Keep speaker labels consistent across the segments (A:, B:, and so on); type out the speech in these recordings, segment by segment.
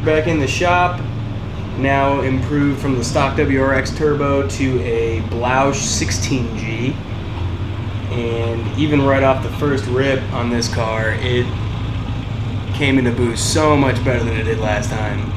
A: Back in the shop, now improved from the stock WRX turbo to a Blausch 16G. And even right off the first rip on this car, it came into boost so much better than it did last time.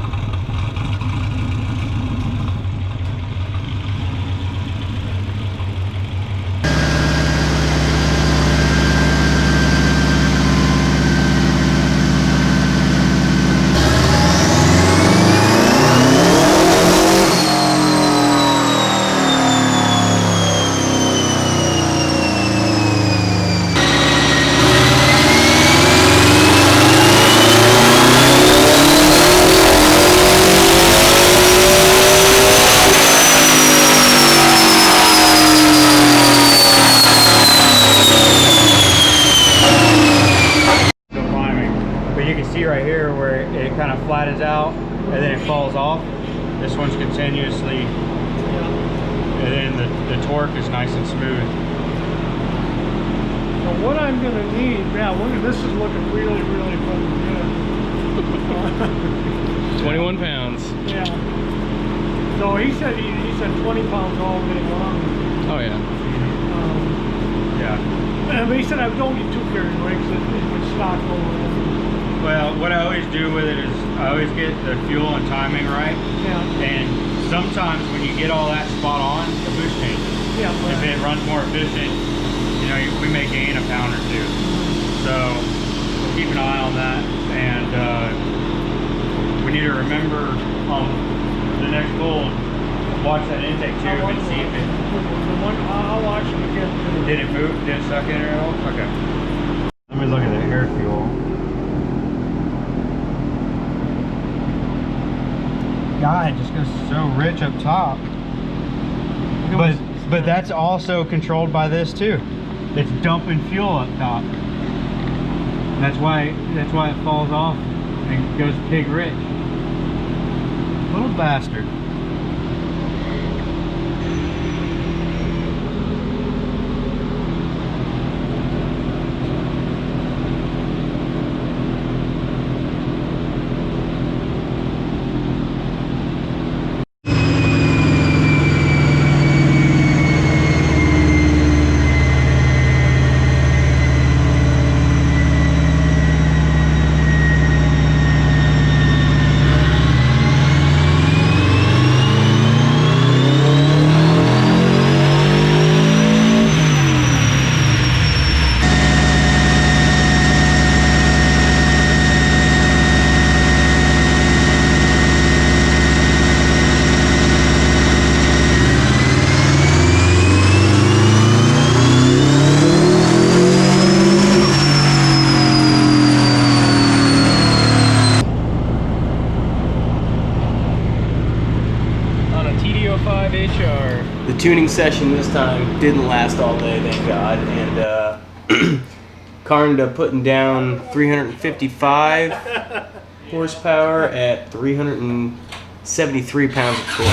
B: Right here where it kind of flattens out and then it falls off. This one's continuously, and then the torque is nice and smooth.
C: So what I'm going to need, this is looking really, really fucking good.
A: 21 pounds.
C: Yeah. So he said 20 pounds all day long.
A: Oh yeah.
B: Yeah.
C: But he said I don't get too carried away because it's stock over.
B: Well, what I always do with it is I always get the fuel and timing right.
C: Yeah.
B: And sometimes when you get all that spot on, the boost changes.
C: Yeah. Right.
B: If it runs more efficient, you know, we may gain a pound or two. So we'll keep an eye on that. And we need to remember on the next pull, watch that intake tube and see if it.
C: I'll watch it again.
B: Did it move? Did it suck in at all? Okay. Let me look at the air fuel. God, it just goes so rich up top. But that's also controlled by this too. It's dumping fuel up top. That's why it falls off and goes pig rich. Little bastard.
A: The tuning session this time didn't last all day, thank God, and car ended up putting down 355 horsepower at 373 pounds of torque.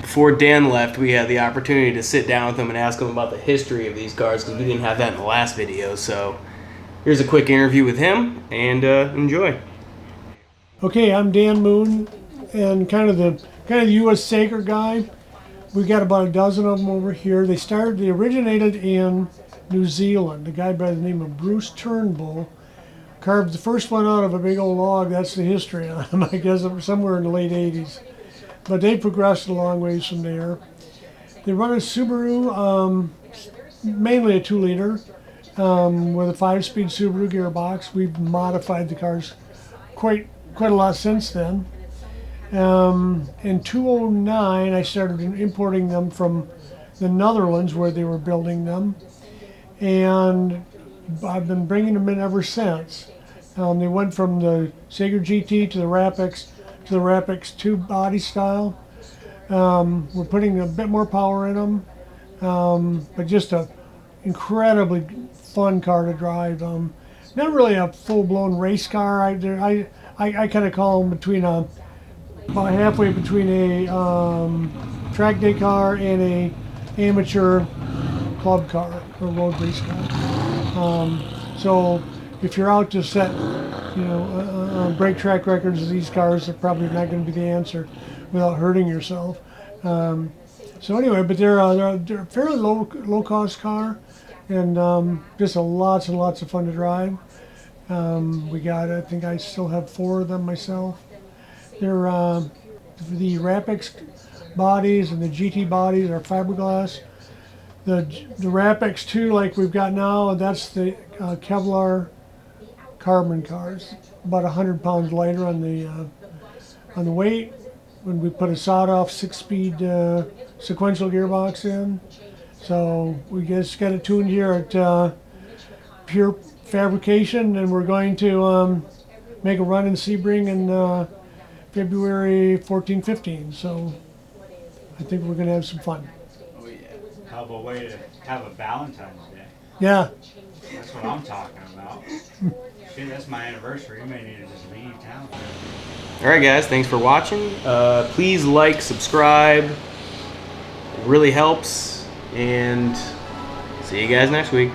A: Before Dan left, we had the opportunity to sit down with him and ask him about the history of these cars because we didn't have that in the last video. So here's a quick interview with him, and enjoy.
C: Okay, I'm Dan Moon, and kind of the U.S. Saker guy. We got about a dozen of them over here. They originated in New Zealand. A guy by the name of Bruce Turnbull carved the first one out of a big old log. That's the history on them. I guess somewhere in the late 80s. But they progressed a long ways from there. They run a Subaru, mainly a 2-liter, with a 5-speed Subaru gearbox. We've modified the cars quite a lot since then. In 2009, I started importing them from the Netherlands where they were building them, and I've been bringing them in ever since. They went from the Saker GT to the RapX to the RapX 2 body style. We're putting a bit more power in them, but just a incredibly fun car to drive. Not really a full-blown race car. I kind of call them between about halfway between a track day car and a amateur club car or road race car. So if you're out to set, break track records, these cars are probably not going to be the answer without hurting yourself. So anyway, but they're a fairly low cost car, and just lots and lots of fun to drive. I think I still have 4 of them myself. They're the RapX bodies and the GT bodies are fiberglass. The RapX 2, like we've got now, that's the Kevlar carbon cars, about 100 pounds lighter on the weight. When we put a sawed-off 6-speed sequential gearbox in, so we just got it tuned here at Pure Fabrication, and we're going to make a run in Sebring in February 14-15. So I think we're going to have some fun.
B: Oh yeah. How about a way to have a Valentine's Day?
C: Yeah.
B: That's what I'm talking about. Shit, that's my anniversary. You may need to just leave town.
A: All right, guys, thanks for watching. Please like, subscribe. It really helps. And see you guys next week.